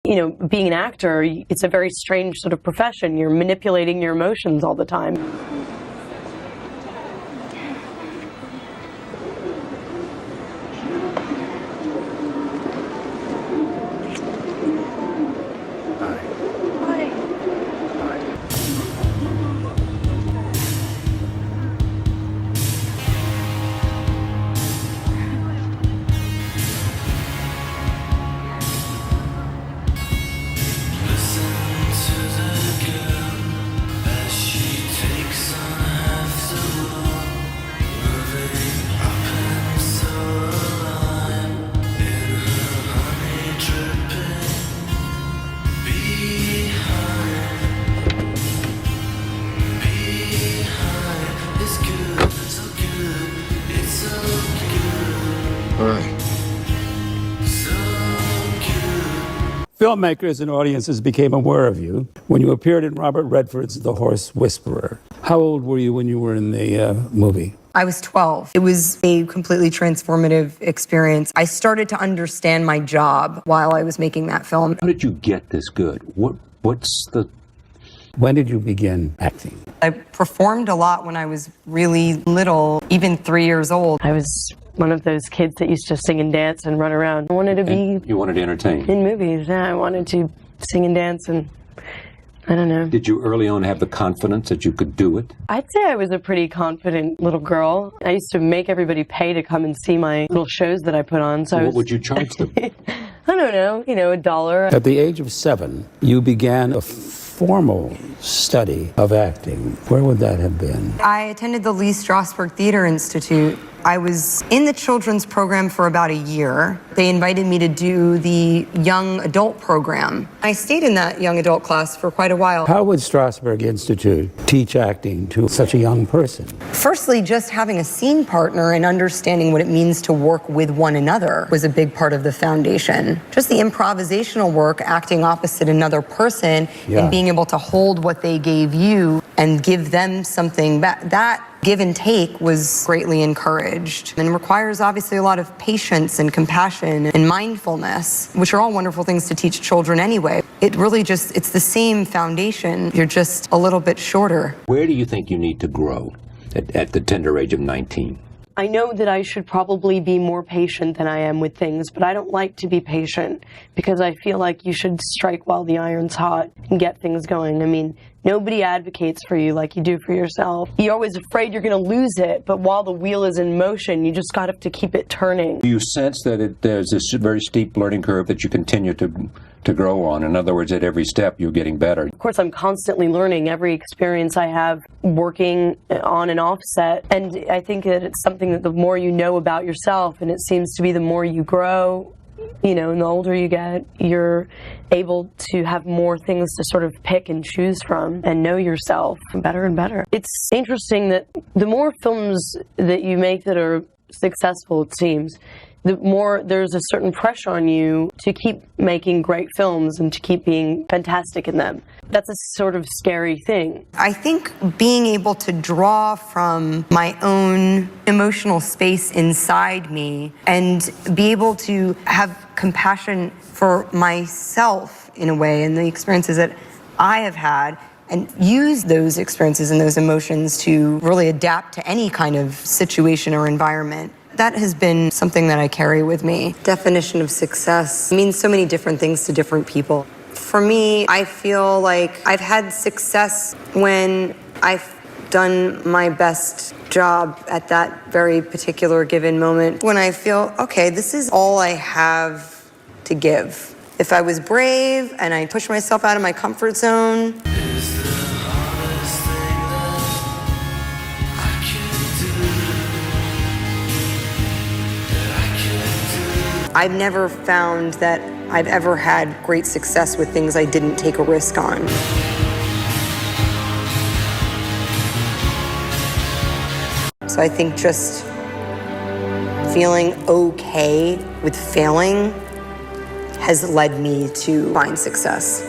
you know, being an actor, it's a very strange sort of profession. You're manipulating your emotions all the time. Filmmakers and audiences became aware of you when you appeared in Robert Redford's The Horse Whisperer. How old were you when you were in the movie? I was 12. It was a completely transformative experience. I started to understand my job while I was making that film. How did you get this good? When did you begin acting? I performed a lot when I was really little, even 3 years old. I was one of those kids that used to sing and dance and run around. I wanted to be... You wanted to entertain? In movies, yeah. I wanted to sing and dance, and I don't know. Did you early on have the confidence that you could do it? I'd say I was a pretty confident little girl. I used to make everybody pay to come and see my little shows that I put on. So what would you charge them? I don't know, $1. At the age of 7, you began a formal study of acting. Where would that have been? I attended the Lee Strasberg Theater Institute. I was in the children's program for about a year. They invited me to do the young adult program. I stayed in that young adult class for quite a while. How would Strasberg Institute teach acting to such a young person? Firstly, just having a scene partner and understanding what it means to work with one another was a big part of the foundation. Just the improvisational work, acting opposite another person, and being able to hold what they gave you and give them something back. That give and take was greatly encouraged and requires obviously a lot of patience and compassion and mindfulness, which are all wonderful things to teach children anyway. It really just, it's the same foundation. You're just a little bit shorter. Where do you think you need to grow at the tender age of 19? I know that I should probably be more patient than I am with things, but I don't like to be patient because I feel like you should strike while the iron's hot and get things going. I mean, nobody advocates for you like you do for yourself. You're always afraid you're going to lose it, but while the wheel is in motion, you just got to keep it turning. Do you sense that there's this very steep learning curve that you continue to grow on? In other words, at every step, you're getting better. Of course, I'm constantly learning every experience I have working on and off set. And I think that it's something that the more you know about yourself, and it seems to be the more you grow, and the older you get, you're able to have more things to sort of pick and choose from and know yourself better and better. It's interesting that the more films that you make that are successful, it seems, the more there's a certain pressure on you to keep making great films and to keep being fantastic in them. That's a sort of scary thing. I think being able to draw from my own emotional space inside me and be able to have compassion for myself in a way and the experiences that I have had, and use those experiences and those emotions to really adapt to any kind of situation or environment. That has been something that I carry with me. Definition of success means so many different things to different people. For me, I feel like I've had success when I've done my best job at that very particular given moment. When I feel, okay, this is all I have to give. If I was brave and I pushed myself out of my comfort zone, I've never found that I've ever had great success with things I didn't take a risk on. So I think just feeling okay with failing has led me to find success.